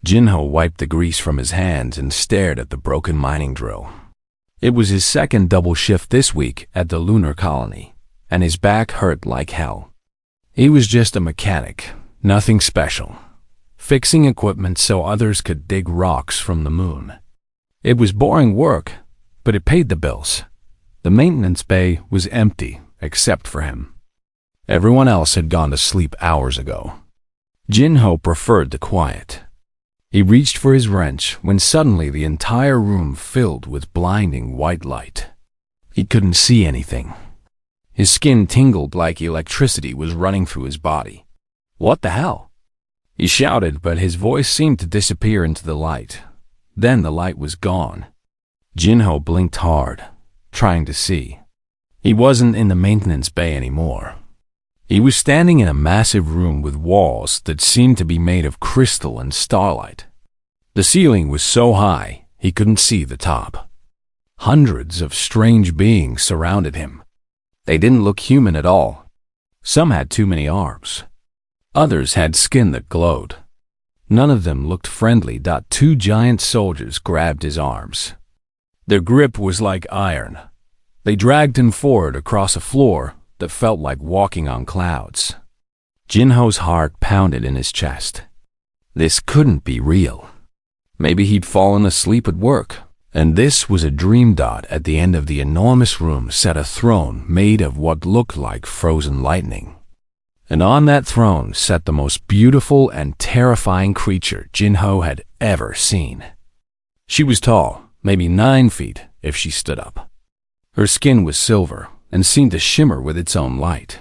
Jinho wiped the grease from his hands and stared at the broken mining drill. It was his second double shift this week at the lunar colony, and his back hurt like hell. He was just a mechanic, nothing special, fixing equipment so others could dig rocks from the moon. It was boring work, but it paid the bills. The maintenance bay was empty except for him. Everyone else had gone to sleep hours ago. Jinho preferred the quiet. He reached for his wrench when suddenly the entire room filled with blinding white light. He couldn't see anything. His skin tingled like electricity was running through his body. What the hell? He shouted, but his voice seemed to disappear into the light. Then the light was gone. Jinho blinked hard, trying to see. He wasn't in the maintenance bay anymore. He was standing in a massive room with walls that seemed to be made of crystal and starlight. The ceiling was so high he couldn't see the top. Hundreds of strange beings surrounded him. They didn't look human at all. Some had too many arms. Others had skin that glowed. None of them looked friendly. Two giant soldiers grabbed his arms. Their grip was like iron. They dragged him forward across a floor that felt like walking on clouds. Jinho's heart pounded in his chest. This couldn't be real. Maybe he'd fallen asleep at work, and this was a dream. At the end of the enormous room sat a throne made of what looked like frozen lightning. And on that throne sat the most beautiful and terrifying creature Jinho had ever seen. She was tall, maybe 9 feet if she stood up. Her skin was silver and seemed to shimmer with its own light.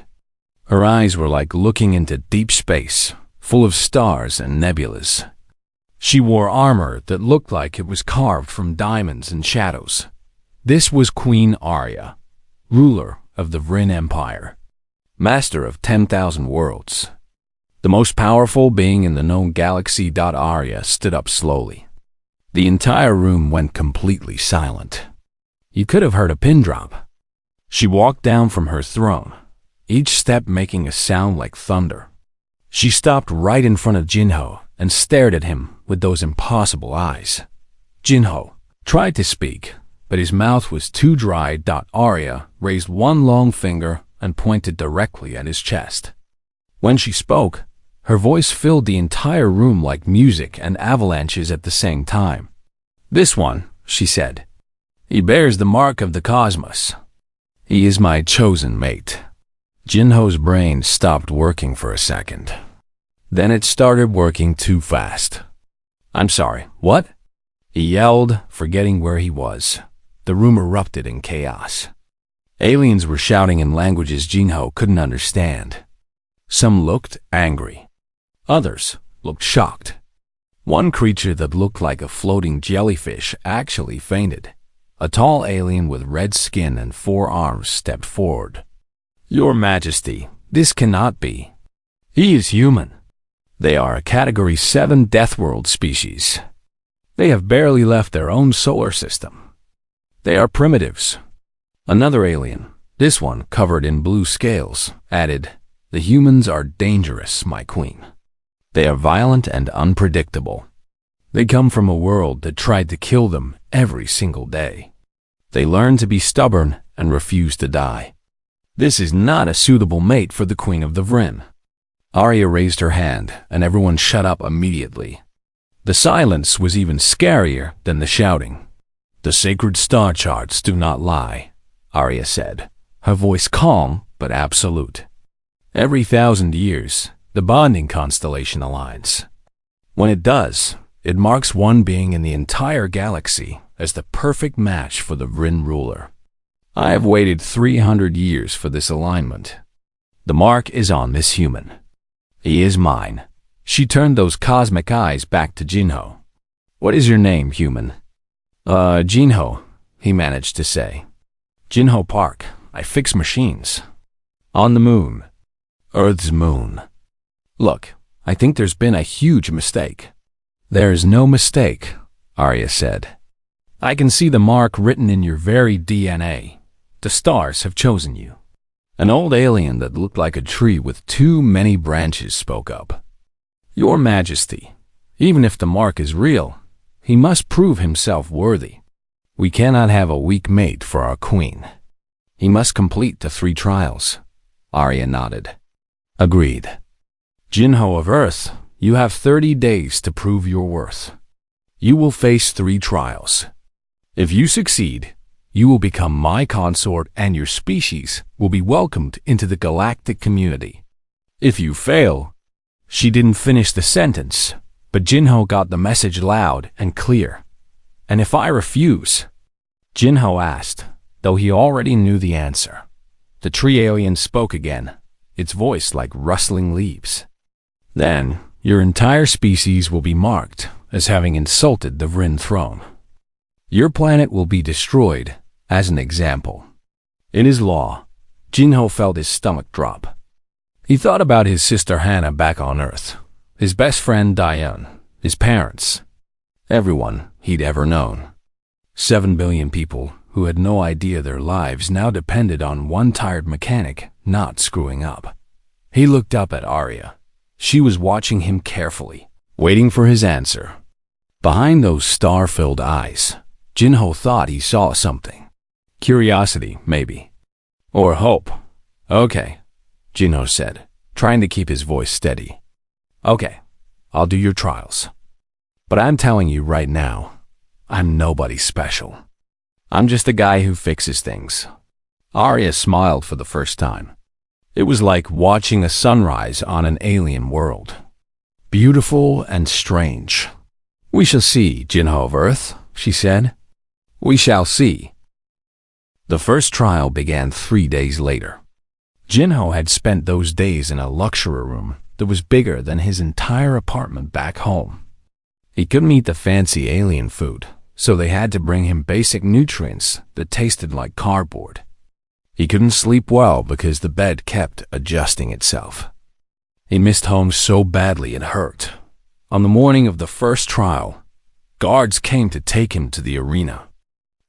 Her eyes were like looking into deep space, full of stars and nebulas. She wore armor that looked like it was carved from diamonds and shadows. This was Queen Arya, ruler of the Vryn Empire, master of 10,000 worlds, the most powerful being in the known galaxy. Arya stood up slowly. The entire room went completely silent. You could have heard a pin drop. She walked down from her throne, each step making a sound like thunder. She stopped right in front of Jinho and stared at him with those impossible eyes. Jinho tried to speak, but his mouth was too dry. Arya raised one long finger and pointed directly at his chest. When she spoke, her voice filled the entire room like music and avalanches at the same time. "This one," she said. "He bears the mark of the cosmos. He is my chosen mate." Jinho's brain stopped working for a second. Then it started working too fast. "I'm sorry, what?" he yelled, forgetting where he was. The room erupted in chaos. Aliens were shouting in languages Jinho couldn't understand. Some looked angry. Others looked shocked. One creature that looked like a floating jellyfish actually fainted. A tall alien with red skin and 4 arms stepped forward. "Your Majesty, this cannot be. He is human. They are a Category 7 Deathworld species. They have barely left their own solar system. They are primitives." Another alien, this one covered in blue scales, added, "The humans are dangerous, my queen. They are violent and unpredictable. They come from a world that tried to kill them every single day. They learn to be stubborn and refuse to die. This is not a suitable mate for the Queen of the Vryn." Arya raised her hand, and everyone shut up immediately. The silence was even scarier than the shouting. "The sacred star charts do not lie," Arya said, her voice calm but absolute. "Every 1,000 years, the bonding constellation aligns. When it does, it marks one being in the entire galaxy as the perfect match for the Vryn ruler. I have waited 300 years for this alignment. The mark is on this human. He is mine." She turned those cosmic eyes back to Jinho. "What is your name, human?" Jinho," he managed to say. "Jinho Park. I fix machines." "On the moon." "Earth's moon." "Look, I think there's been a huge mistake." "There is no mistake," Arya said. "I can see the mark written in your very DNA. The stars have chosen you." An old alien that looked like a tree with too many branches spoke up. "Your Majesty, Even if the mark is real, he must prove himself worthy. We cannot have a weak mate for our queen. He must complete the 3 trials. Arya nodded. Agreed. Jinho of Earth, you have 30 days to prove your worth. You will face 3 trials. If you succeed, you will become my consort and your species will be welcomed into the galactic community. If you fail, she didn't finish the sentence, but Jinho got the message loud and clear. And if I refuse? Jinho asked, though he already knew the answer. The tree alien spoke again, its voice like rustling leaves. Then, your entire species will be marked as having insulted the Vryn throne. Your planet will be destroyed, as an example. In his law, Jinho felt his stomach drop. He thought about his sister Hannah back on Earth, his best friend Diane, his parents, everyone he'd ever known. 7 billion people who had no idea their lives now depended on one tired mechanic not screwing up. He looked up at Arya. She was watching him carefully, waiting for his answer. Behind those star-filled eyes, Jinho thought he saw something. Curiosity, maybe. Or hope. Okay, Jinho said, trying to keep his voice steady. Okay, I'll do your trials. But I'm telling you right now, I'm nobody special. I'm just a guy who fixes things. Arya smiled for the first time. It was like watching a sunrise on an alien world. Beautiful and strange. We shall see, Jinho of Earth, she said. We shall see. The first trial began 3 days later. Jinho had spent those days in a luxury room that was bigger than his entire apartment back home. He couldn't eat the fancy alien food, so they had to bring him basic nutrients that tasted like cardboard. He couldn't sleep well because the bed kept adjusting itself. He missed home so badly it hurt. On the morning of the first trial, guards came to take him to the arena.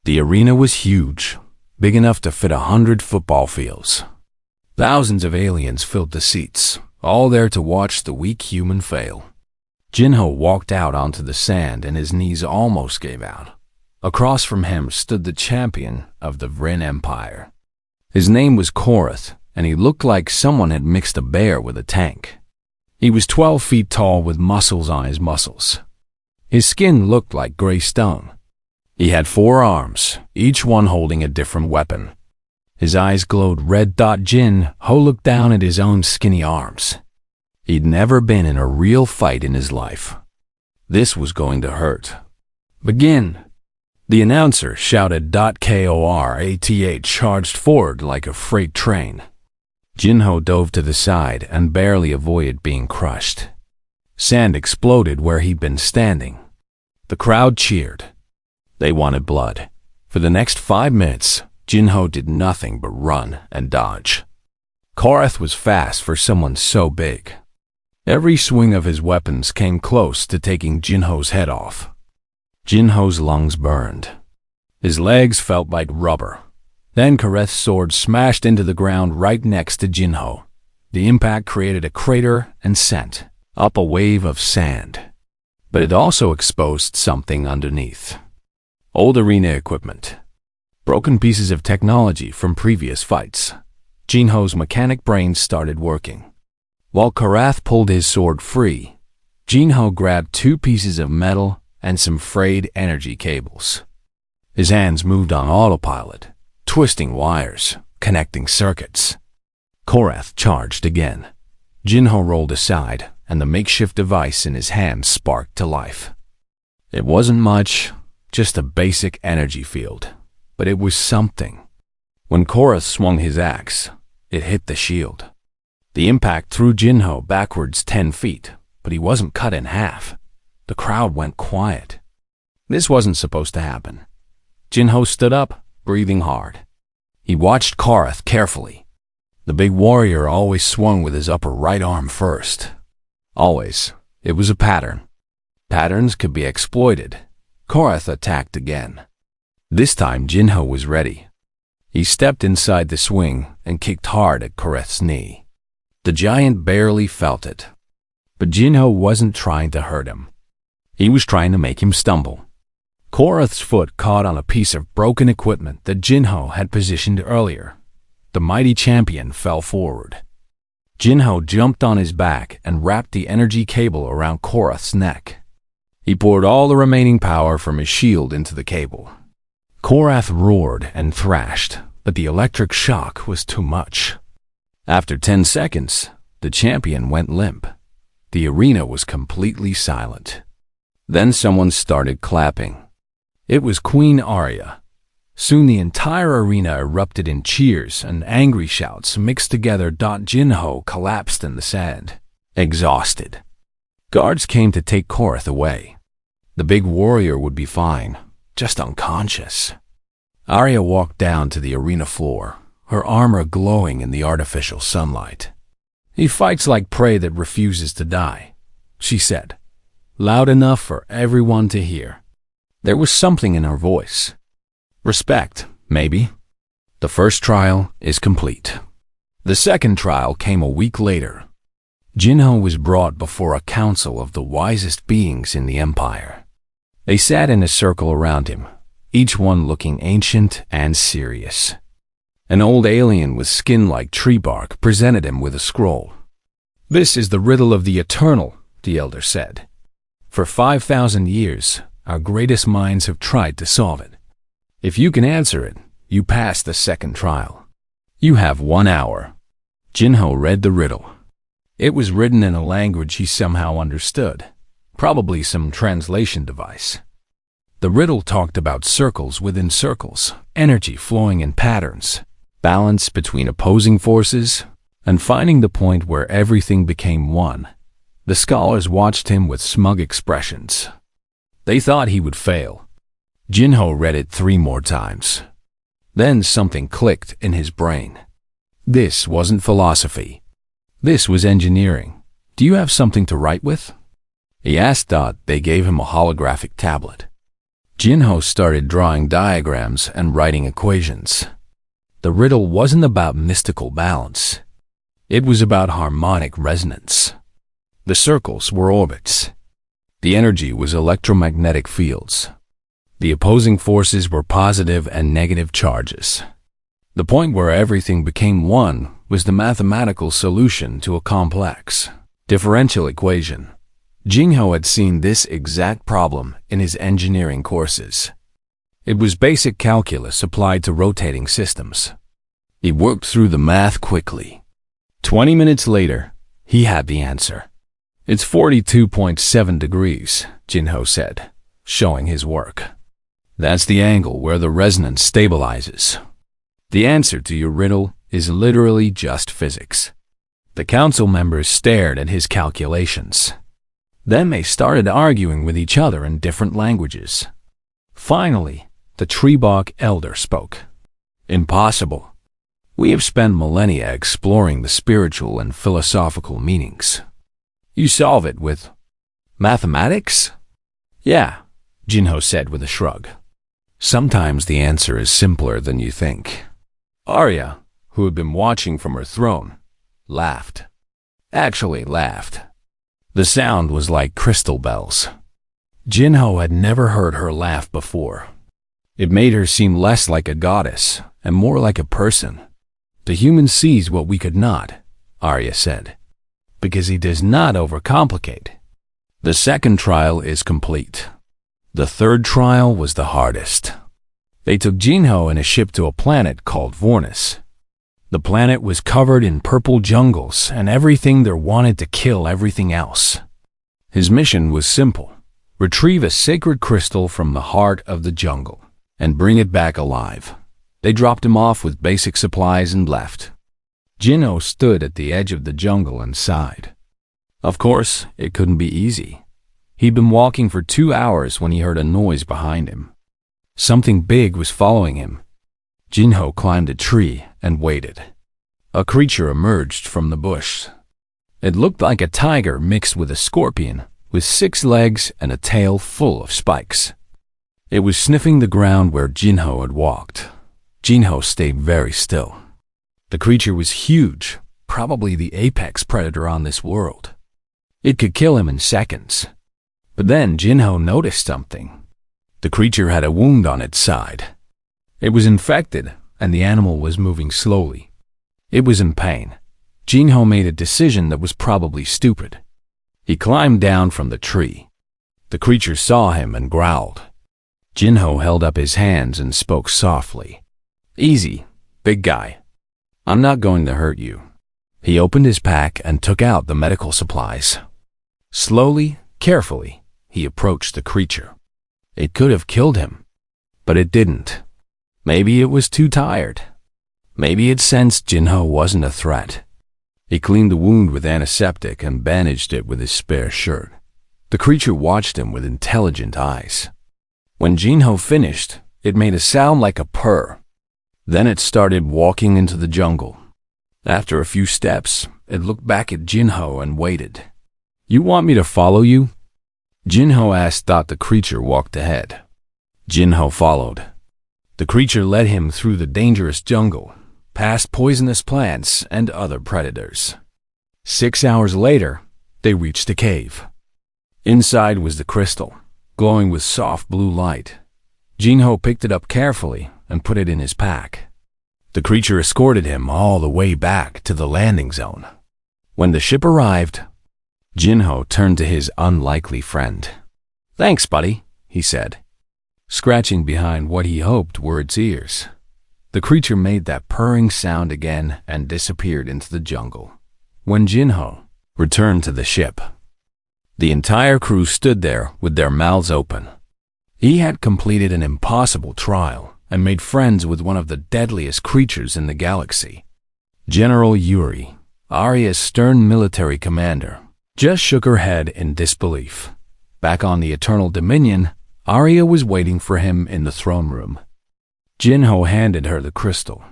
The arena was huge, big enough to fit 100 football fields. Thousands of aliens filled the seats, all there to watch the weak human fail. Jinho walked out onto the sand and his knees almost gave out. Across from him stood the champion of the Vryn Empire. His name was Korath, and he looked like someone had mixed a bear with a tank. He was 12 feet tall with muscles on his muscles. His skin looked like gray stone. He had 4 arms, each one holding a different weapon. His eyes glowed red. Jinho looked down at his own skinny arms. He'd never been in a real fight in his life. This was going to hurt. Begin! The announcer shouted. Korath charged forward like a freight train. Jinho dove to the side and barely avoided being crushed. Sand exploded where he'd been standing. The crowd cheered. They wanted blood. For the next 5 minutes, Jinho did nothing but run and dodge. Korath was fast for someone so big. Every swing of his weapons came close to taking Jinho's head off. Jinho's lungs burned. His legs felt like rubber. Then Korath's sword smashed into the ground right next to Jinho. The impact created a crater and sent up a wave of sand. But it also exposed something underneath. Old arena equipment. Broken pieces of technology from previous fights. Jinho's mechanic brain started working. While Korath pulled his sword free, Jinho grabbed 2 pieces of metal and some frayed energy cables. His hands moved on autopilot, twisting wires, connecting circuits. Korath charged again. Jinho rolled aside, and the makeshift device in his hand sparked to life. It wasn't much, just a basic energy field, but it was something. When Korath swung his axe, it hit the shield. The impact threw Jinho backwards 10 feet, but he wasn't cut in half. The crowd went quiet. This wasn't supposed to happen. Jinho stood up, breathing hard. He watched Korath carefully. The big warrior always swung with his upper right arm first. Always. It was a pattern. Patterns could be exploited. Korath attacked again. This time Jinho was ready. He stepped inside the swing and kicked hard at Korath's knee. The giant barely felt it. But Jinho wasn't trying to hurt him. He was trying to make him stumble. Korath's foot caught on a piece of broken equipment that Jinho had positioned earlier. The mighty champion fell forward. Jinho jumped on his back and wrapped the energy cable around Korath's neck. He poured all the remaining power from his shield into the cable. Korath roared and thrashed, but the electric shock was too much. After 10 seconds, the champion went limp. The arena was completely silent. Then someone started clapping. It was Queen Arya. Soon the entire arena erupted in cheers and angry shouts mixed together. Jinho collapsed in the sand, exhausted. Guards came to take Korath away. The big warrior would be fine, just unconscious. Arya walked down to the arena floor, her armor glowing in the artificial sunlight. "He fights like prey that refuses to die," she said, loud enough for everyone to hear. There was something in her voice. Respect, maybe. The first trial is complete. The second trial came a week later. Jinho was brought before a council of the wisest beings in the Empire. They sat in a circle around him, each one looking ancient and serious. An old alien with skin like tree bark presented him with a scroll. "This is the riddle of the Eternal," the elder said. "For 5,000 years, our greatest minds have tried to solve it. If you can answer it, you pass the second trial. You have 1 hour." Jinho read the riddle. It was written in a language he somehow understood, probably some translation device. The riddle talked about circles within circles, energy flowing in patterns, balance between opposing forces, and finding the point where everything became one. The scholars watched him with smug expressions. They thought he would fail. Jinho read it 3 more times. Then something clicked in his brain. This wasn't philosophy. This was engineering. "Do you have something to write with?" He asked. They gave him a holographic tablet. Jinho started drawing diagrams and writing equations. The riddle wasn't about mystical balance. It was about harmonic resonance. The circles were orbits. The energy was electromagnetic fields. The opposing forces were positive and negative charges. The point where everything became one was the mathematical solution to a complex differential equation. Jinho had seen this exact problem in his engineering courses. It was basic calculus applied to rotating systems. He worked through the math quickly. 20 minutes later, he had the answer. "It's 42.7 degrees, Jinho said, showing his work. "That's the angle where the resonance stabilizes. The answer to your riddle is literally just physics." The council members stared at his calculations. Then they started arguing with each other in different languages. Finally, the Treebark elder spoke. "Impossible. We have spent millennia exploring the spiritual and philosophical meanings. You solve it with mathematics?" "Yeah," Jinho said with a shrug. "Sometimes the answer is simpler than you think." Arya, who had been watching from her throne, laughed. Actually laughed. The sound was like crystal bells. Jinho had never heard her laugh before. It made her seem less like a goddess and more like a person. "The human sees what we could not," Arya said, "because he does not overcomplicate." The second trial is complete. The third trial was the hardest. They took Jinho in a ship to a planet called Vornis. The planet was covered in purple jungles and everything there wanted to kill everything else. His mission was simple: retrieve a sacred crystal from the heart of the jungle and bring it back alive. They dropped him off with basic supplies and left. Jinho stood at the edge of the jungle and sighed. Of course, it couldn't be easy. He'd been walking for 2 hours when he heard a noise behind him. Something big was following him. Jinho climbed a tree and waited. A creature emerged from the bush. It looked like a tiger mixed with a scorpion, with 6 legs and a tail full of spikes. It was sniffing the ground where Jinho had walked. Jinho stayed very still. The creature was huge, probably the apex predator on this world. It could kill him in seconds. But then Jinho noticed something. The creature had a wound on its side. It was infected, and the animal was moving slowly. It was in pain. Jinho made a decision that was probably stupid. He climbed down from the tree. The creature saw him and growled. Jinho held up his hands and spoke softly. "Easy, big guy. I'm not going to hurt you." He opened his pack and took out the medical supplies. Slowly, carefully, he approached the creature. It could have killed him, but it didn't. Maybe it was too tired. Maybe it sensed Jinho wasn't a threat. He cleaned the wound with antiseptic and bandaged it with his spare shirt. The creature watched him with intelligent eyes. When Jinho finished, it made a sound like a purr. Then it started walking into the jungle. After a few steps, it looked back at Jinho and waited. "You want me to follow you?" Jinho asked. The creature walked ahead. Jinho followed. The creature led him through the dangerous jungle, past poisonous plants and other predators. 6 hours later, they reached a cave. Inside was the crystal, glowing with soft blue light. Jinho picked it up carefully and put it in his pack. The creature escorted him all the way back to the landing zone. When the ship arrived, Jinho turned to his unlikely friend. "Thanks, buddy," he said, scratching behind what he hoped were its ears. The creature made that purring sound again and disappeared into the jungle. When Jinho returned to the ship, the entire crew stood there with their mouths open. He had completed an impossible trial and made friends with one of the deadliest creatures in the galaxy. General Yuri, Arya's stern military commander, just shook her head in disbelief. Back on the Eternal Dominion, Arya was waiting for him in the throne room. Jinho handed her the crystal.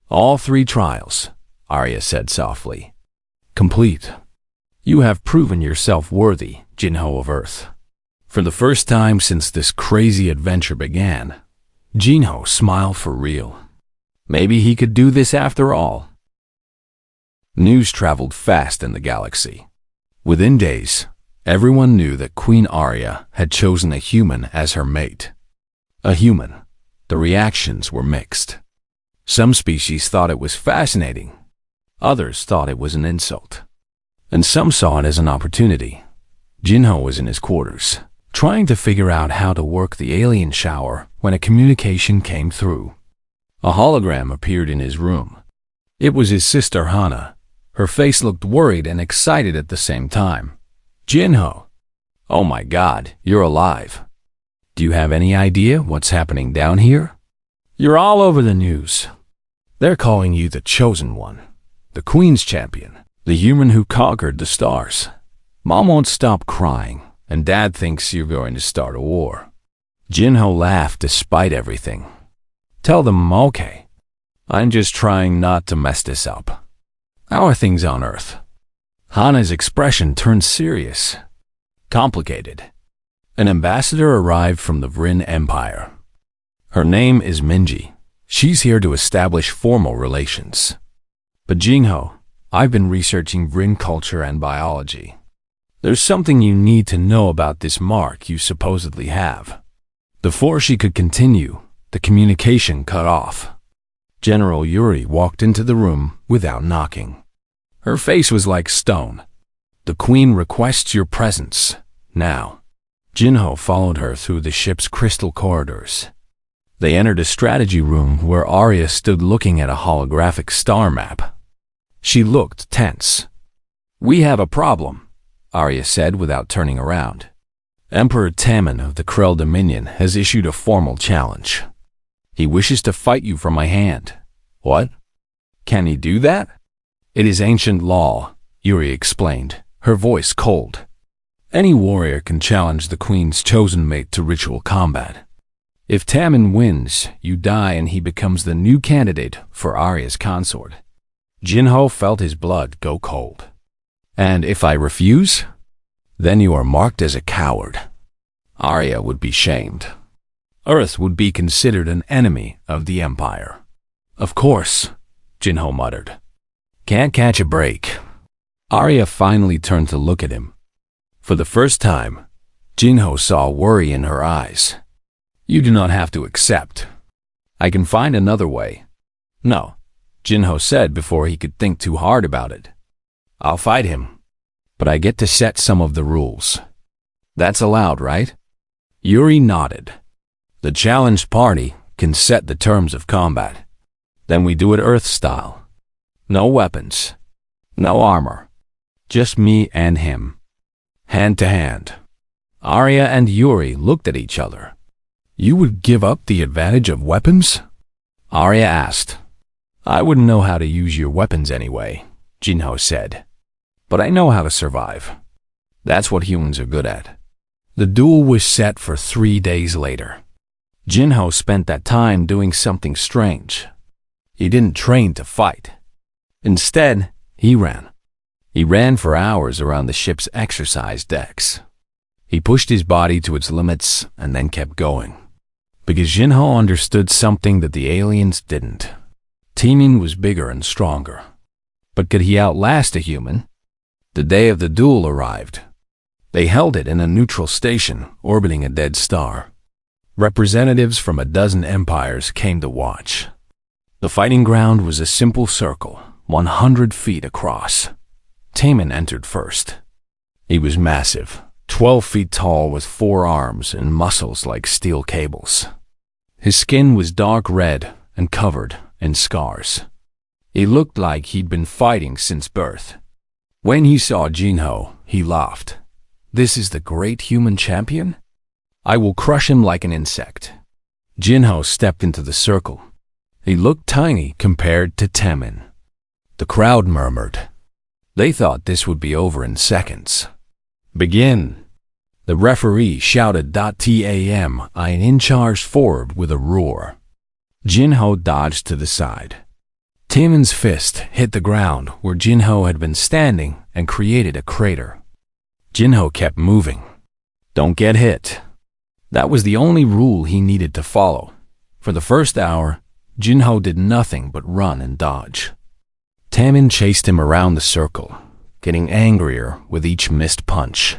"All 3 trials," Arya said softly. "Complete. You have proven yourself worthy, Jinho of Earth." For the first time since this crazy adventure began, Jinho smiled for real. Maybe he could do this after all. News traveled fast in the galaxy. Within days, everyone knew that Queen Arya had chosen a human as her mate. A human. The reactions were mixed. Some species thought it was fascinating. Others thought it was an insult. And some saw it as an opportunity. Jinho was in his quarters, trying to figure out how to work the alien shower when a communication came through. A hologram appeared in his room. It was his sister Hana. Her face looked worried and excited at the same time. "Jinho, oh my God, you're alive. Do you have any idea what's happening down here? You're all over the news. They're calling you the chosen one, the Queen's champion, the human who conquered the stars. Mom won't stop crying, and Dad thinks you're going to start a war." Jinho laughed despite everything. "Tell them I'm okay. I'm just trying not to mess this up. How are things on Earth?" Hana's expression turned serious. "Complicated. An ambassador arrived from the Vryn Empire. Her name is Minji. She's here to establish formal relations. But Jinho, I've been researching Vryn culture and biology. There's something you need to know about this mark you supposedly have." Before she could continue, the communication cut off. General Yuri walked into the room without knocking. Her face was like stone. "The Queen requests your presence, now." Jinho followed her through the ship's crystal corridors. They entered a strategy room where Arya stood looking at a holographic star map. She looked tense. "We have a problem," Arya said without turning around. "Emperor Tammin of the Krell Dominion has issued a formal challenge. He wishes to fight you for my hand." "What? Can he do that?" "It is ancient law," Yuri explained, her voice cold. "Any warrior can challenge the Queen's chosen mate to ritual combat. If Tammin wins, you die and he becomes the new candidate for Arya's consort." Jinho felt his blood go cold. "And if I refuse? Then you are marked as a coward. Arya would be shamed. Earth would be considered an enemy of the Empire." "Of course," Jinho muttered. "Can't catch a break." Arya finally turned to look at him. For the first time, Jinho saw worry in her eyes. You do not have to accept. I can find another way. No, Jinho said before he could think too hard about it. I'll fight him, but I get to set some of the rules. That's allowed, right? Yuri nodded. The challenged party can set the terms of combat. Then we do it Earth style. No weapons. No armor. Just me and him. Hand to hand. Arya and Yuri looked at each other. You would give up the advantage of weapons? Arya asked. I wouldn't know how to use your weapons anyway, Jinho said. But I know how to survive. That's what humans are good at. The duel was set for 3 days later. Jinho spent that time doing something strange. He didn't train to fight. Instead, he ran. He ran for hours around the ship's exercise decks. He pushed his body to its limits and then kept going. Because Jinho understood something that the aliens didn't. Teaming was bigger and stronger. But could he outlast a human? The day of the duel arrived. They held it in a neutral station orbiting a dead star. Representatives from a dozen empires came to watch. The fighting ground was a simple circle, 100 feet across. Taemin entered first. He was massive, 12 feet tall with 4 arms and muscles like steel cables. His skin was dark red and covered in scars. He looked like he'd been fighting since birth. When he saw Jinho, he laughed. This is the great human champion? I will crush him like an insect. Jinho stepped into the circle. He looked tiny compared to Taemin. The crowd murmured. They thought this would be over in seconds. Begin. The referee shouted. Taemin charged forward with a roar. Jinho dodged to the side. Taemin's fist hit the ground where Jinho had been standing and created a crater. Jinho kept moving. Don't get hit. That was the only rule he needed to follow. For the first hour, Jinho did nothing but run and dodge. Taemin chased him around the circle, getting angrier with each missed punch.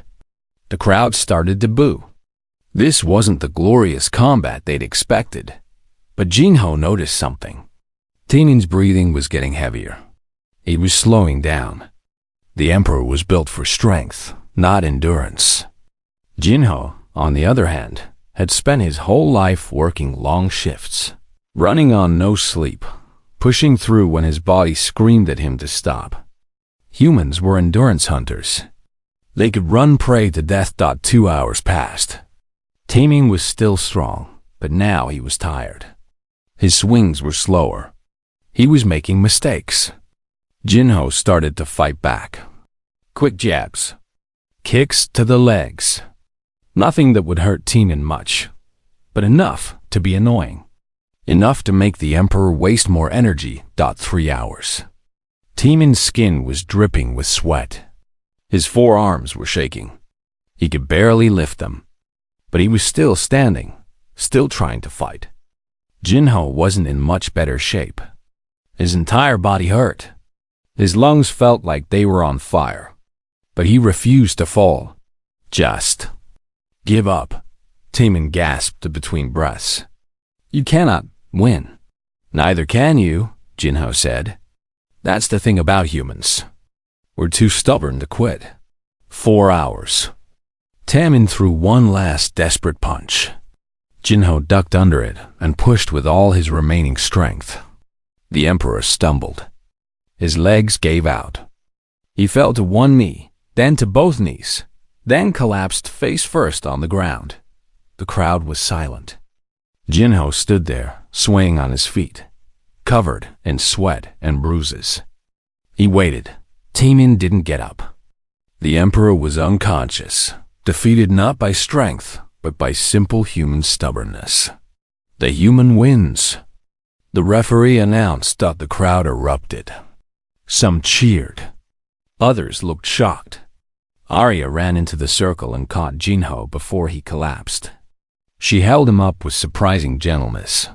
The crowd started to boo. This wasn't the glorious combat they'd expected. But Jinho noticed something. Taemin's breathing was getting heavier. He was slowing down. The Emperor was built for strength, not endurance. Jinho, on the other hand, had spent his whole life working long shifts, running on no sleep, pushing through when his body screamed at him to stop. Humans were endurance hunters. They could run prey to death. 2 hours passed. Taemin was still strong, but now he was tired. His swings were slower. He was making mistakes. Jinho started to fight back. Quick jabs. Kicks to the legs. Nothing that would hurt Taemin much, but enough to be annoying. Enough to make the Emperor waste more energy. 3 hours. Taemin's skin was dripping with sweat. His 4 arms were shaking. He could barely lift them. But he was still standing, still trying to fight. Jinho wasn't in much better shape. His entire body hurt. His lungs felt like they were on fire. But he refused to fall. Just give up, Taemin gasped between breaths. You cannot win. Neither can you, Jinho said. That's the thing about humans. We're too stubborn to quit. 4 hours. Taemin threw one last desperate punch. Jinho ducked under it and pushed with all his remaining strength. The Emperor stumbled. His legs gave out. He fell to one knee, then to both knees, then collapsed face first on the ground. The crowd was silent. Jinho stood there, swaying on his feet, covered in sweat and bruises. He waited. Taemin didn't get up. The Emperor was unconscious, defeated not by strength, but by simple human stubbornness. The human wins. The referee announced. The crowd erupted. Some cheered. Others looked shocked. Arya ran into the circle and caught Jinho before he collapsed. She held him up with surprising gentleness.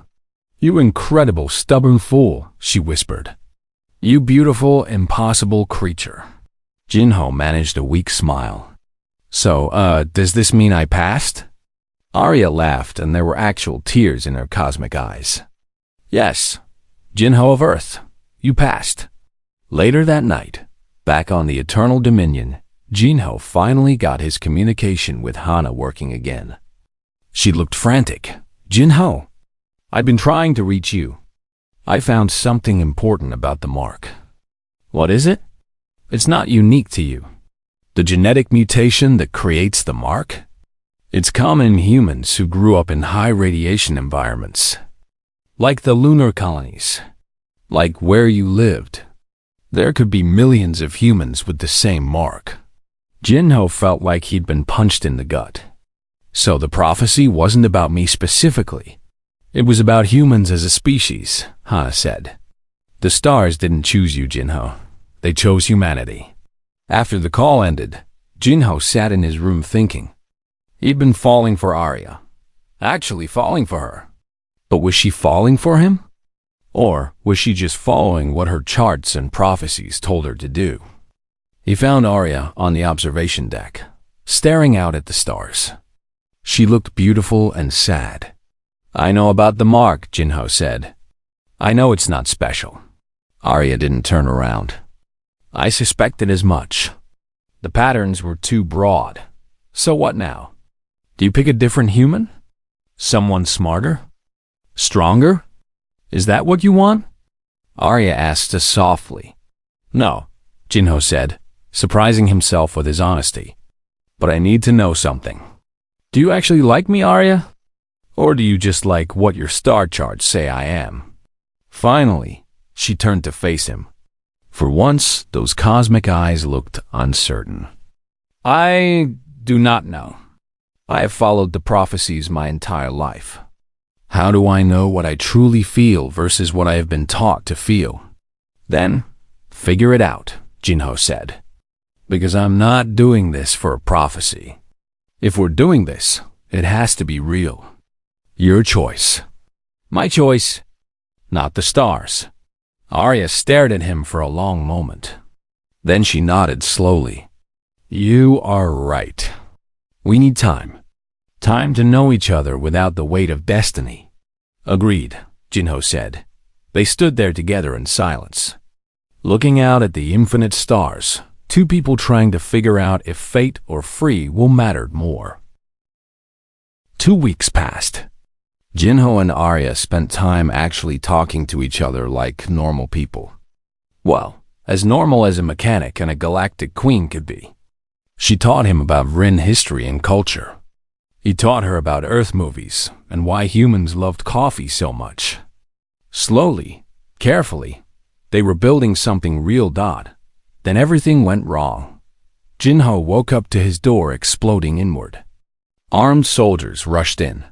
You incredible stubborn fool, she whispered. You beautiful, impossible creature. Jinho managed a weak smile. So, does this mean I passed? Arya laughed, and there were actual tears in her cosmic eyes. Yes, Jinho of Earth, you passed. Later that night, back on the Eternal Dominion, Jinho finally got his communication with Hana working again. She looked frantic. Jinho, I've been trying to reach you. I found something important about the mark. What is it? It's not unique to you. The genetic mutation that creates the mark? It's common in humans who grew up in high radiation environments. Like the lunar colonies. Like where you lived. There could be millions of humans with the same mark. Jinho felt like he'd been punched in the gut. So the prophecy wasn't about me specifically. It was about humans as a species, Hana said. The stars didn't choose you, Jinho. They chose humanity. After the call ended, Jinho sat in his room thinking. He'd been falling for Arya. Actually falling for her. But was she falling for him? Or was she just following what her charts and prophecies told her to do? He found Arya on the observation deck, staring out at the stars. She looked beautiful and sad. I know about the mark, Jinho said. I know it's not special. Arya didn't turn around. I suspected as much. The patterns were too broad. So what now? Do you pick a different human? Someone smarter? Stronger? Is that what you want? Arya asked us softly. No, Jinho said, surprising himself with his honesty. But I need to know something. Do you actually like me, Arya? Or do you just like what your star charts say I am? Finally, she turned to face him. For once, those cosmic eyes looked uncertain. I do not know. I have followed the prophecies my entire life. How do I know what I truly feel versus what I have been taught to feel? Then, figure it out, Jinho said. Because I'm not doing this for a prophecy. If we're doing this, it has to be real. Your choice. My choice. Not the stars. Arya stared at him for a long moment. Then she nodded slowly. You are right. We need time. Time to know each other without the weight of destiny. Agreed, Jinho said. They stood there together in silence, looking out at the infinite stars, two people trying to figure out if fate or free will matter more. 2 weeks passed. Jinho and Arya spent time actually talking to each other like normal people. Well, as normal as a mechanic and a galactic queen could be. She taught him about Rin history and culture. He taught her about Earth movies and why humans loved coffee so much. Slowly, carefully, they were building something real. Then everything went wrong. Jinho woke up to his door exploding inward. Armed soldiers rushed in.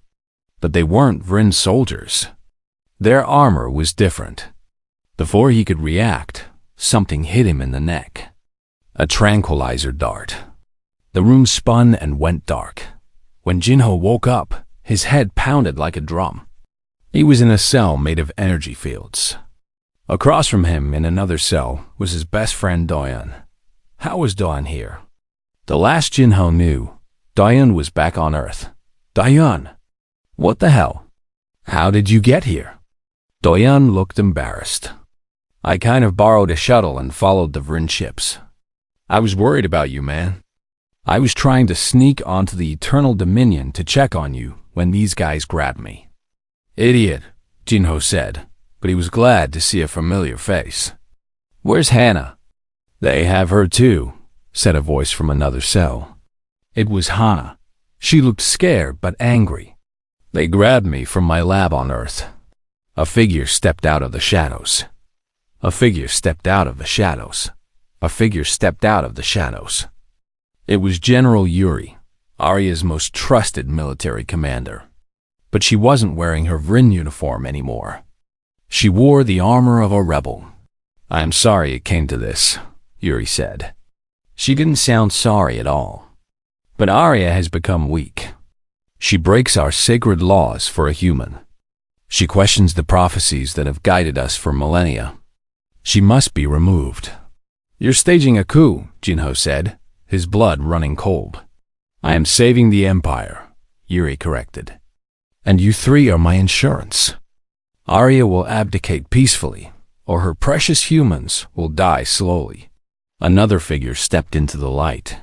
But they weren't Rin soldiers. Their armor was different. Before he could react, something hit him in the neck. A tranquilizer dart. The room spun and went dark. When Jinho woke up, his head pounded like a drum. He was in a cell made of energy fields. Across from him, in another cell, was his best friend Doyan. How was Doyan here? The last Jinho knew, Doyan was back on Earth. Doyan! What the hell? How did you get here? Doyan looked embarrassed. I kind of borrowed a shuttle and followed the Vrin ships. I was worried about you, man. I was trying to sneak onto the Eternal Dominion to check on you when these guys grabbed me. Idiot, Jinho said, but he was glad to see a familiar face. Where's Hana? They have her too, said a voice from another cell. It was Hana. She looked scared but angry. They grabbed me from my lab on Earth. A figure stepped out of the shadows. A figure stepped out of the shadows. A figure stepped out of the shadows. It was General Yuri, Arya's most trusted military commander. But she wasn't wearing her Vrin uniform anymore. She wore the armor of a rebel. I am sorry it came to this, Yuri said. She didn't sound sorry at all. But Arya has become weak. She breaks our sacred laws for a human. She questions the prophecies that have guided us for millennia. She must be removed. You're staging a coup, Jinho said, his blood running cold. I am saving the Empire, Yuri corrected. And you three are my insurance. Arya will abdicate peacefully, or her precious humans will die slowly. Another figure stepped into the light.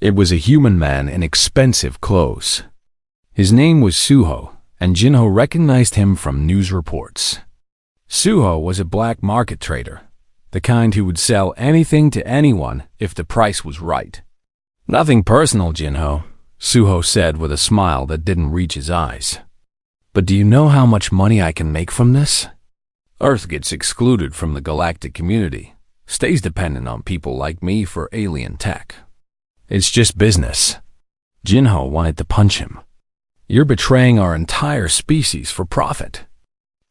It was a human man in expensive clothes. His name was Suho, and Jinho recognized him from news reports. Suho was a black market trader, the kind who would sell anything to anyone if the price was right. Nothing personal, Jinho, Suho said with a smile that didn't reach his eyes. But do you know how much money I can make from this? Earth gets excluded from the galactic community, stays dependent on people like me for alien tech. It's just business. Jinho wanted to punch him. You're betraying our entire species for profit.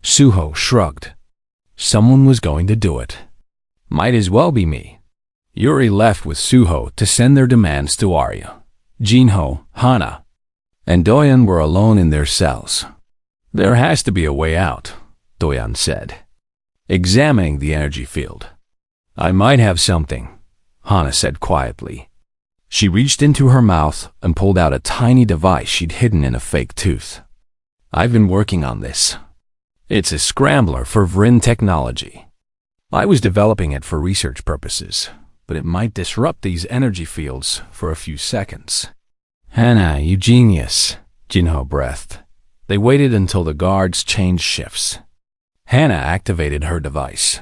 Suho shrugged. Someone was going to do it. Might as well be me. Yuri left with Suho to send their demands to Arya. Jinho, Hana, and Doyan were alone in their cells. There has to be a way out, Doyan said, examining the energy field. I might have something, Hana said quietly. She reached into her mouth and pulled out a tiny device she'd hidden in a fake tooth. I've been working on this. It's a scrambler for Vrin technology. I was developing it for research purposes, but it might disrupt these energy fields for a few seconds. Hana, you genius, Jinho breathed. They waited until the guards changed shifts. Hana activated her device.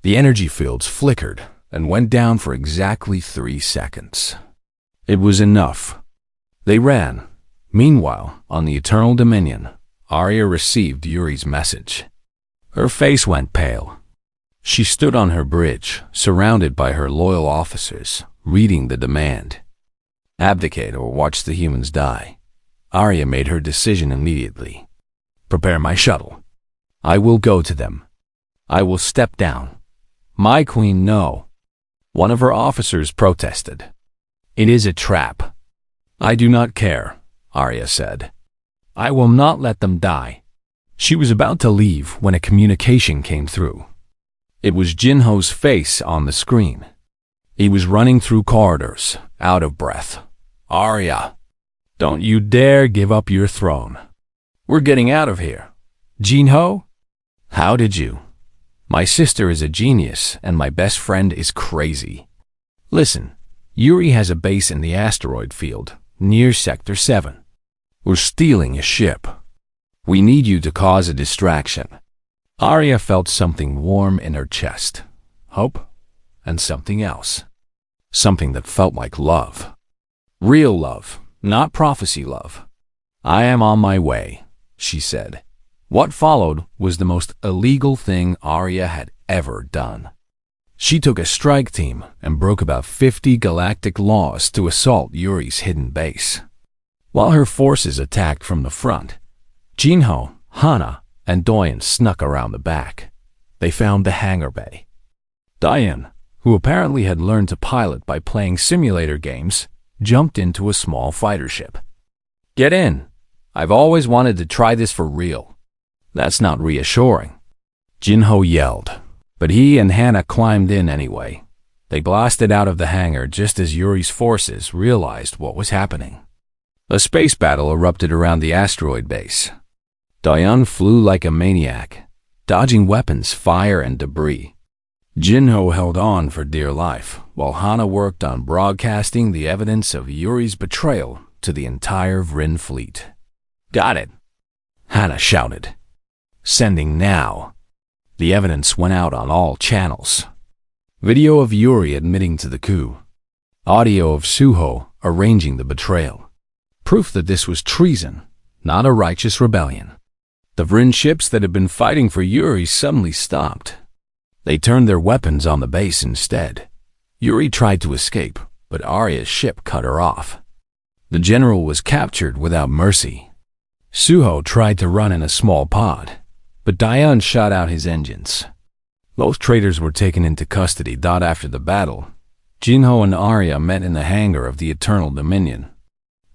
The energy fields flickered and went down for exactly 3 seconds. It was enough. They ran. Meanwhile, on the Eternal Dominion, Arya received Yuri's message. Her face went pale. She stood on her bridge, surrounded by her loyal officers, reading the demand. Abdicate or watch the humans die. Arya made her decision immediately. Prepare my shuttle. I will go to them. I will step down. My queen, no. One of her officers protested. It is a trap. I do not care, Arya said. I will not let them die. She was about to leave when a communication came through. It was Jinho's face on the screen. He was running through corridors, out of breath. Arya, don't you dare give up your throne. We're getting out of here. Jinho? How did you? My sister is a genius and my best friend is crazy. Listen, Yuri has a base in the asteroid field, near Sector 7. We're stealing a ship. We need you to cause a distraction. Arya felt something warm in her chest. Hope, and something else. Something that felt like love. Real love, not prophecy love. I am on my way, she said. What followed was the most illegal thing Arya had ever done. She took a strike team and broke about 50 galactic laws to assault Yuri's hidden base. While her forces attacked from the front, Jinho, Hana, and Doyan snuck around the back. They found the hangar bay. Doyan, who apparently had learned to pilot by playing simulator games, jumped into a small fighter ship. Get in. I've always wanted to try this for real. That's not reassuring. Jinho yelled, but he and Hana climbed in anyway. They blasted out of the hangar just as Yuri's forces realized what was happening. A space battle erupted around the asteroid base. Doyan flew like a maniac, dodging weapons, fire, and debris. Jinho held on for dear life, while Hana worked on broadcasting the evidence of Yuri's betrayal to the entire Vrin fleet. Got it, Hana shouted. Sending now. The evidence went out on all channels. Video of Yuri admitting to the coup. Audio of Suho arranging the betrayal. Proof that this was treason, not a righteous rebellion. The Vrin ships that had been fighting for Yuri suddenly stopped. They turned their weapons on the base instead. Yuri tried to escape, but Arya's ship cut her off. The general was captured without mercy. Suho tried to run in a small pod, but Doyan shot out his engines. Both traitors were taken into custody after the battle. Jinho and Arya met in the hangar of the Eternal Dominion.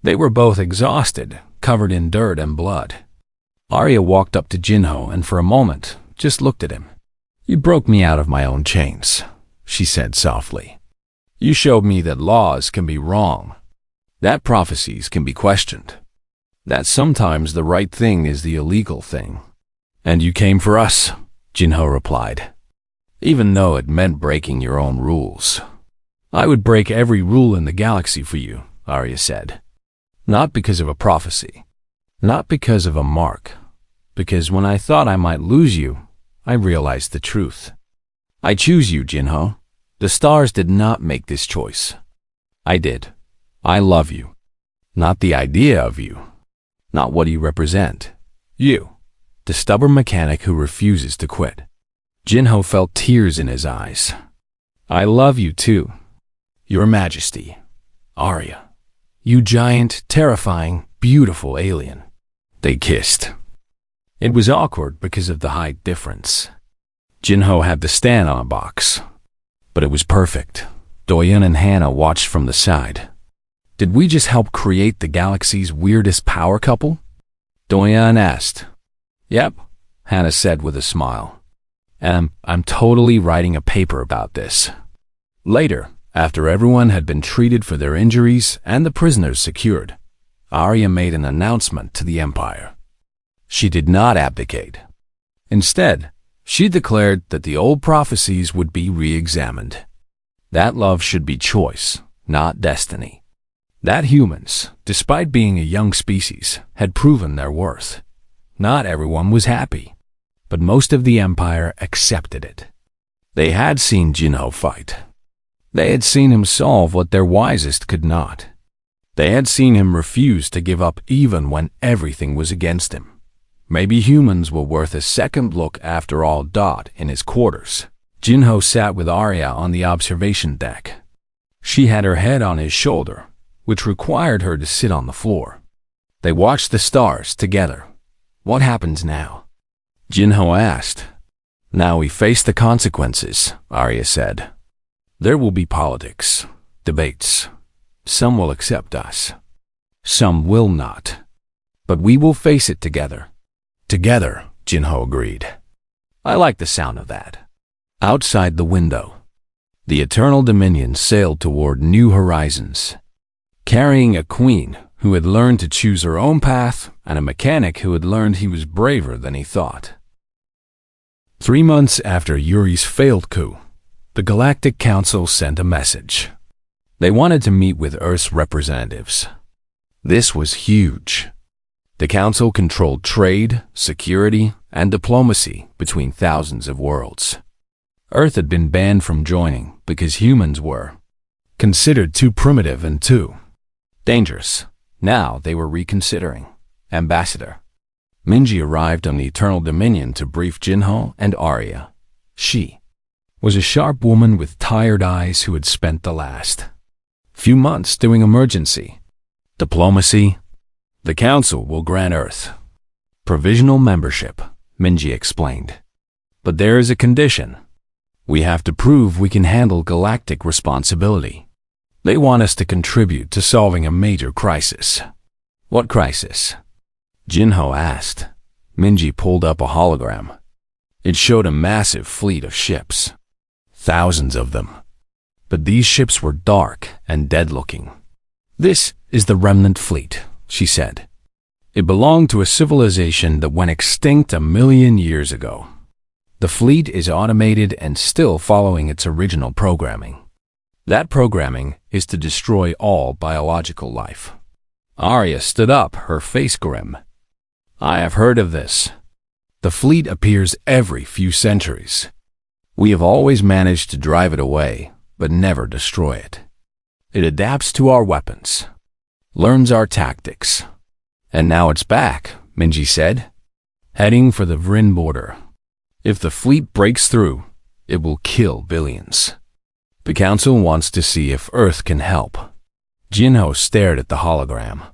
They were both exhausted, covered in dirt and blood. Arya walked up to Jinho and for a moment just looked at him. You broke me out of my own chains, she said softly. You showed me that laws can be wrong. that prophecies can be questioned, that sometimes the right thing is the illegal thing. And you came for us, Jinho replied, even though it meant breaking your own rules. I would break every rule in the galaxy for you, Arya said. Not because of a prophecy, not because of a mark, because when I thought I might lose you, I realized the truth. I choose you, Jinho. The stars did not make this choice. I did. I love you. Not the idea of you. Not what you represent. You, the stubborn mechanic who refuses to quit. Jinho felt tears in his eyes. I love you too, Your Majesty, Arya. You giant, terrifying, beautiful alien. They kissed. It was awkward because of the height difference. Jinho had to stand on a box. But it was perfect. Doyen and Hannah watched from the side. Did we just help create the galaxy's weirdest power couple? Doyen asked. Yep, Hannah said with a smile. And I'm totally writing a paper about this. Later, after everyone had been treated for their injuries and the prisoners secured, Arya made an announcement to the Empire. She did not abdicate. Instead, she declared that the old prophecies would be re-examined. That love should be choice, not destiny. That humans, despite being a young species, had proven their worth. Not everyone was happy, but most of the Empire accepted it. They had seen Jinho fight. They had seen him solve what their wisest could not. They had seen him refuse to give up even when everything was against him. Maybe humans were worth a second look after all. In his quarters, Jinho sat with Arya on the observation deck. She had her head on his shoulder, which required her to sit on the floor. They watched the stars together. What happens now? Jinho asked. Now we face the consequences, Arya said. There will be politics, debates. Some will accept us. Some will not. But we will face it together. Together, Jinho agreed. I like the sound of that. Outside the window, the Eternal Dominion sailed toward new horizons, carrying a queen who had learned to choose her own path and a mechanic who had learned he was braver than he thought. 3 months after Yuri's failed coup, the Galactic Council sent a message. They wanted to meet with Earth's representatives. This was huge. The Council controlled trade, security, and diplomacy between thousands of worlds. Earth had been banned from joining because humans were considered too primitive and too dangerous. Now they were reconsidering. Ambassador Minji arrived on the Eternal Dominion to brief Jinho and Arya. She was a sharp woman with tired eyes who had spent the last few months doing emergency diplomacy. The Council will grant Earth provisional membership, Minji explained. But there is a condition. We have to prove we can handle galactic responsibility. They want us to contribute to solving a major crisis. What crisis? Jinho asked. Minji pulled up a hologram. It showed a massive fleet of ships. Thousands of them. But these ships were dark and dead-looking. This is the Remnant Fleet, she said. It belonged to a civilization that went extinct 1,000,000 years ago. The fleet is automated and still following its original programming. That programming is to destroy all biological life. Arya stood up, her face grim. I have heard of this. The fleet appears every few centuries. We have always managed to drive it away, but never destroy it. It adapts to our weapons, learns our tactics. And now it's back, Minji said, heading for the Vryn border. If the fleet breaks through, it will kill billions. The Council wants to see if Earth can help. Jinho stared at the hologram.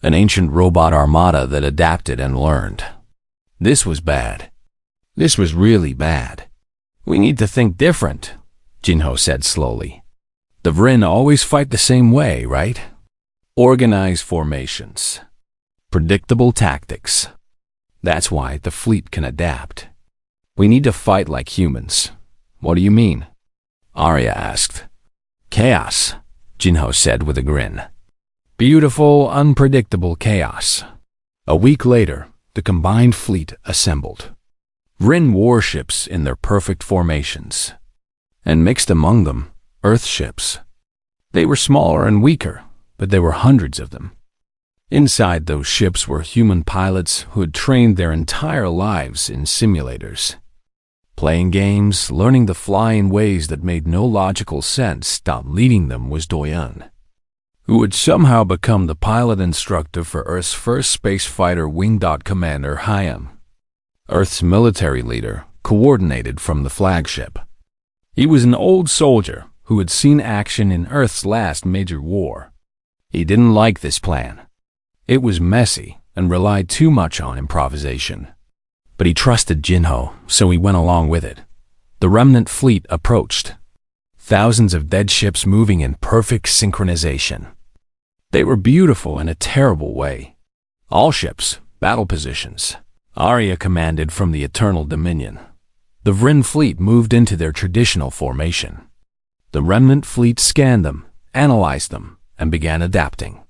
An ancient robot armada that adapted and learned. This was bad. This was really bad. We need to think different, Jinho said slowly. The Vryn always fight the same way, right? Organized formations. Predictable tactics. That's why the fleet can adapt. We need to fight like humans. What do you mean? Arya asked. Chaos, Jinho said with a grin. Beautiful, unpredictable chaos. A week later, the combined fleet assembled. Rin warships in their perfect formations. And mixed among them, Earth ships. They were smaller and weaker, but there were hundreds of them. Inside those ships were human pilots who had trained their entire lives in simulators. Playing games, learning to fly in ways that made no logical sense, leading them was Doyen, who had somehow become the pilot instructor for Earth's first space fighter wing. Commander Hyam, Earth's military leader, coordinated from the flagship. He was an old soldier who had seen action in Earth's last major war. He didn't like this plan. It was messy and relied too much on improvisation. But he trusted Jinho, so he went along with it. The remnant fleet approached. Thousands of dead ships moving in perfect synchronization. They were beautiful in a terrible way. All ships, battle positions. Arya commanded from the Eternal Dominion. The Vrin fleet moved into their traditional formation. The remnant fleet scanned them, analyzed them, and began adapting.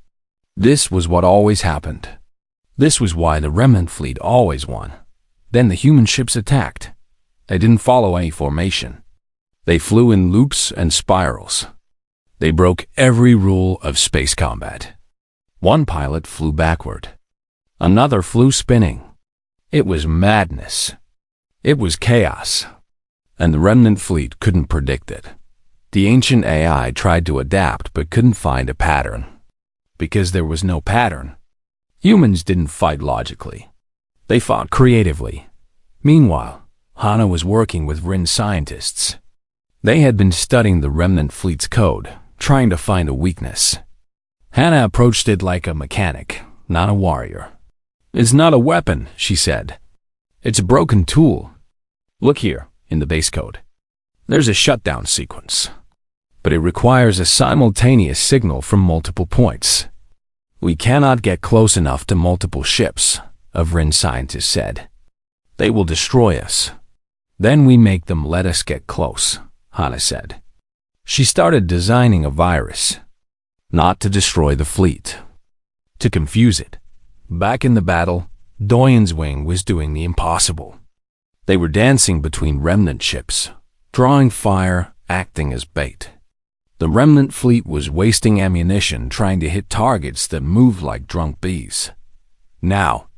This was what always happened. This was why the remnant fleet always won. Then the human ships attacked. They didn't follow any formation. They flew in loops and spirals. They broke every rule of space combat. One pilot flew backward. Another flew spinning. It was madness. It was chaos. And the remnant fleet couldn't predict it. The ancient AI tried to adapt but couldn't find a pattern. Because there was no pattern. Humans didn't fight logically. They fought creatively. Meanwhile, Hana was working with Rin scientists. They had been studying the remnant fleet's code, trying to find a weakness. Hana approached it like a mechanic, not a warrior. "It's not a weapon," she said. "It's a broken tool. Look here, in the base code. There's a shutdown sequence. But it requires a simultaneous signal from multiple points. We cannot get close enough to multiple ships," a Vrin scientist said. "They will destroy us. Then we make them let us get close," Hana said. She started designing a virus. Not to destroy the fleet. To confuse it. Back in the battle, Doyen's wing was doing the impossible. They were dancing between remnant ships, drawing fire, acting as bait. The remnant fleet was wasting ammunition trying to hit targets that moved like drunk bees. Now,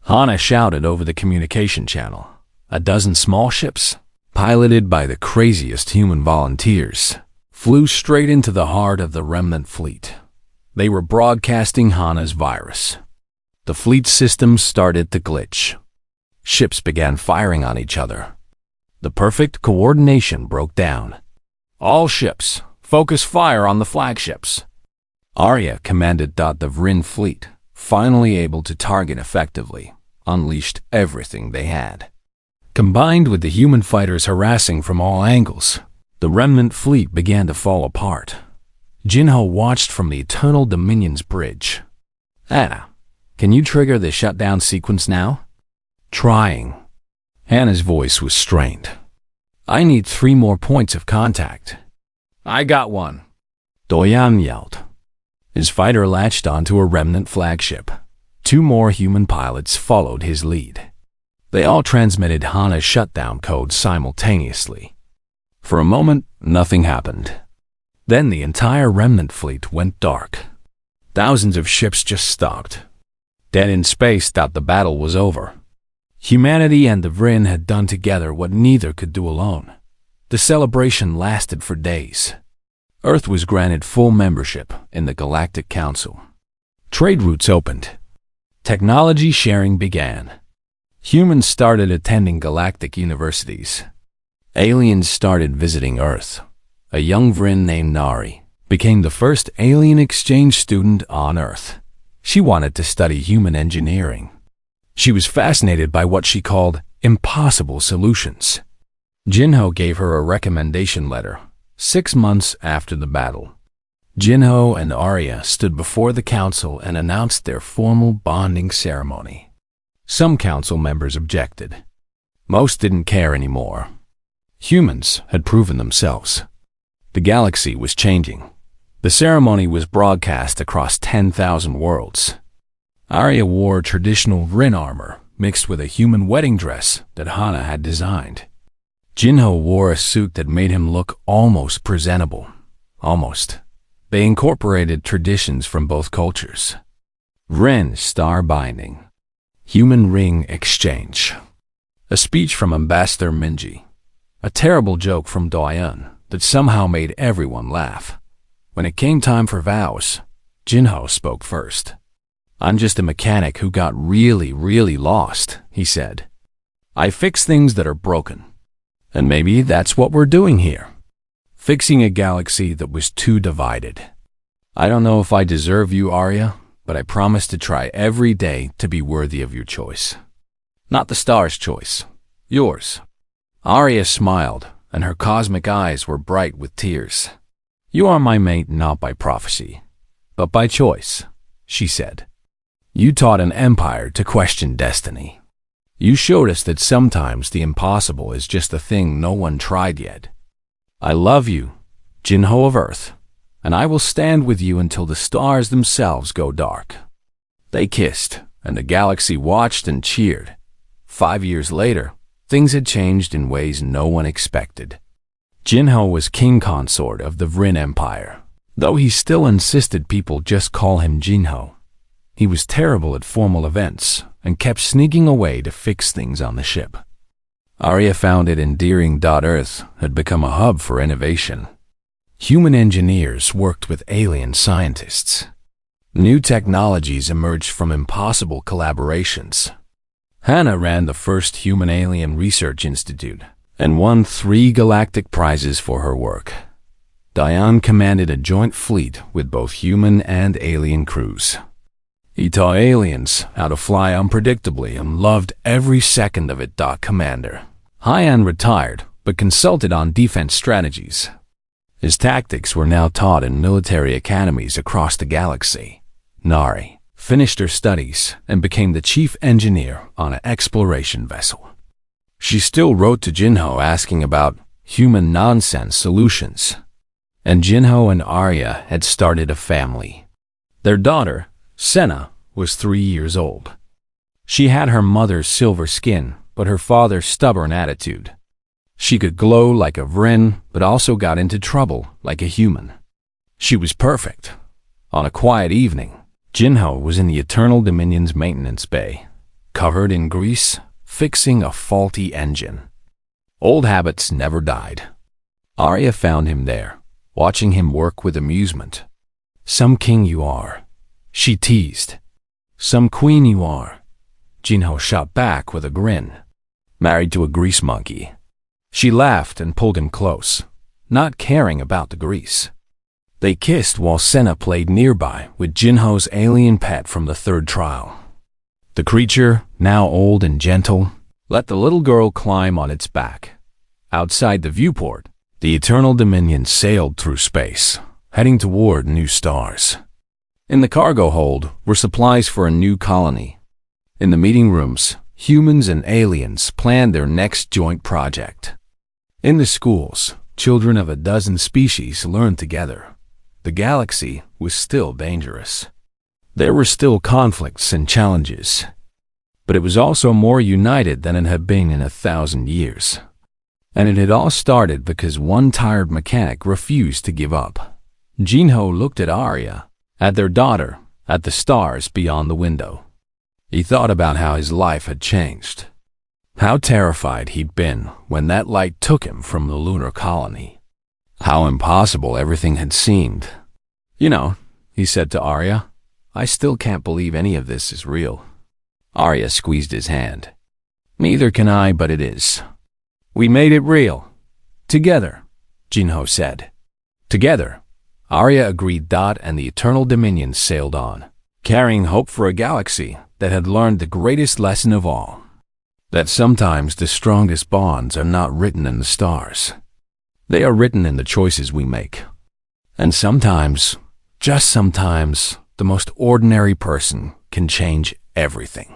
Hana shouted over the communication channel. A dozen small ships, piloted by the craziest human volunteers, flew straight into the heart of the remnant fleet. They were broadcasting Hana's virus. The fleet systems started to glitch. Ships began firing on each other. The perfect coordination broke down. "All ships, focus fire on the flagships." Arya commanded the Vrin fleet, finally able to target effectively, unleashed everything they had. Combined with the human fighters harassing from all angles, the remnant fleet began to fall apart. Jinho watched from the Eternal Dominion's bridge. "Anna, can you trigger the shutdown sequence now?" "Trying." Hannah's voice was strained. "I need 3 more points of contact." "I got one," Doyen yelled. His fighter latched onto a remnant flagship. 2 more human pilots followed his lead. They all transmitted Hana's shutdown code simultaneously. For a moment, nothing happened. Then the entire remnant fleet went dark. Thousands of ships just stopped. Dead in space, thought the battle was over. Humanity and the Vrin had done together what neither could do alone. The celebration lasted for days. Earth was granted full membership in the Galactic Council. Trade routes opened. Technology sharing began. Humans started attending galactic universities. Aliens started visiting Earth. A young Vrin named Nari became the first alien exchange student on Earth. She wanted to study human engineering. She was fascinated by what she called impossible solutions. Jinho gave her a recommendation letter 6 months after the battle. Jinho and Arya stood before the council and announced their formal bonding ceremony. Some council members objected. Most didn't care anymore. Humans had proven themselves. The galaxy was changing. The ceremony was broadcast across 10,000 worlds. Arya wore traditional Rin armor mixed with a human wedding dress that Hana had designed. Jinho wore a suit that made him look almost presentable. Almost. They incorporated traditions from both cultures. Rin star binding. Human ring exchange. A speech from Ambassador Minji. A terrible joke from Doyen that somehow made everyone laugh. When it came time for vows, Jinho spoke first. "I'm just a mechanic who got really lost," he said. "I fix things that are broken. And maybe that's what we're doing here. Fixing a galaxy that was too divided. I don't know if I deserve you, Arya, but I promise to try every day to be worthy of your choice. Not the star's choice. Yours." Arya smiled, and her cosmic eyes were bright with tears. "You are my mate not by prophecy, but by choice," she said. "You taught an empire to question destiny. You showed us that sometimes the impossible is just a thing no one tried yet. I love you, Jinho of Earth, and I will stand with you until the stars themselves go dark." They kissed, and the galaxy watched and cheered. 5 years later, things had changed in ways no one expected. Jinho was king consort of the Vrin Empire, though he still insisted people just call him Jinho. He was terrible at formal events and kept sneaking away to fix things on the ship. Arya found it endearing that Earth had become a hub for innovation. Human engineers worked with alien scientists. New technologies emerged from impossible collaborations. Hana ran the first human-alien research institute and won 3 galactic prizes for her work. Diane commanded a joint fleet with both human and alien crews. He taught aliens how to fly unpredictably and loved every second of it. Commander Hyan retired, but consulted on defense strategies. His tactics were now taught in military academies across the galaxy. Nari finished her studies and became the chief engineer on an exploration vessel. She still wrote to Jinho asking about human nonsense solutions. And Jinho and Arya had started a family. Their daughter, Senna, was 3 years old. She had her mother's silver skin, but her father's stubborn attitude. She could glow like a Vrin, but also got into trouble like a human. She was perfect. On a quiet evening, Jinho was in the Eternal Dominion's maintenance bay, covered in grease, fixing a faulty engine. Old habits never died. Arya found him there, watching him work with amusement. "Some king you are," she teased. "Some queen you are," Jinho shot back with a grin. "Married to a grease monkey." She laughed and pulled him close, not caring about the grease. They kissed while Senna played nearby with Jinho's alien pet from the 3rd trial. The creature, now old and gentle, let the little girl climb on its back. Outside the viewport, the Eternal Dominion sailed through space, heading toward new stars. In the cargo hold were supplies for a new colony. In the meeting rooms, humans and aliens planned their next joint project. In the schools, children of a dozen species learned together. The galaxy was still dangerous. There were still conflicts and challenges. But it was also more united than it had been in 1,000 years. And it had all started because one tired mechanic refused to give up. Jinho looked at Arya, at their daughter, at the stars beyond the window. He thought about how his life had changed. How terrified he'd been when that light took him from the lunar colony. How impossible everything had seemed. "You know," he said to Arya, "I still can't believe any of this is real." Arya squeezed his hand. "Neither can I, but it is. We made it real. Together," Jinho said. Together, Arya agreed and the Eternal Dominion sailed on, carrying hope for a galaxy that had learned the greatest lesson of all. That sometimes the strongest bonds are not written in the stars. They are written in the choices we make. And sometimes, just sometimes, the most ordinary person can change everything.